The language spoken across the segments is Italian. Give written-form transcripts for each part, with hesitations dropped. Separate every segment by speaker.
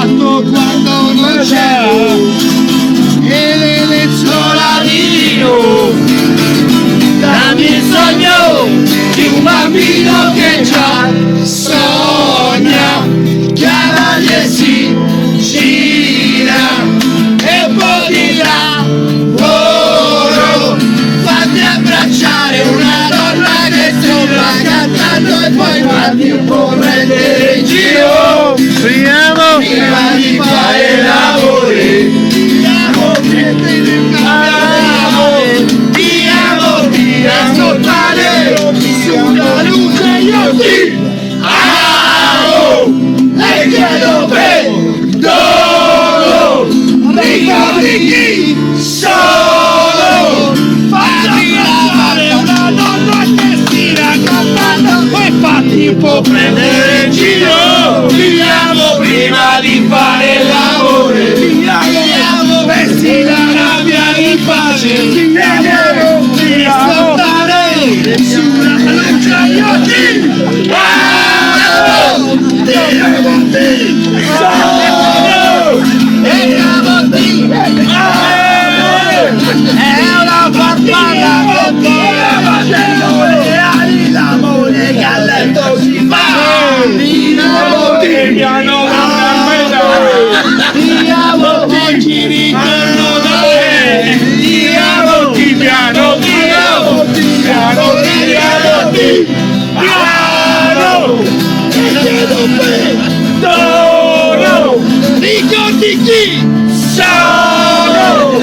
Speaker 1: fatto quando non c'era e le lenzuola di lino. Dammi il sogno di un bambino che già sogna, cavaglie si gira e poi di lavoro. Fatti abbracciare una donna che sopra cantando e poi fatti un po' prendere in giro.
Speaker 2: Speriamo!
Speaker 1: Prima di fare lavori, ti ascoltare sulla luce gli occhi. E chiedo perdono, ricordi chi sono. Fatti lavare una donna che stira cantando e fatti un po' prendere in giro. Viviamo prima di fare l'amore, viviamo vesti la rabbia in pace, viviamo di ascoltare sulla luce agli occhi. È una farfalla che vola facendo le ali, l'amore che a letto si fa. Diamo che ci ritorno da te. Diamo ti piano, diamo ti piano. E chiedo perdono, ricordi chi sono.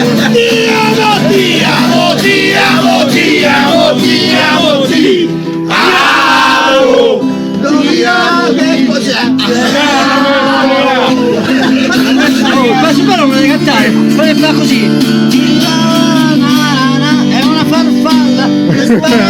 Speaker 1: Ti amo, che cos'è?
Speaker 2: Ma si parla non cantare, poi fa così.
Speaker 1: È una farfalla che spara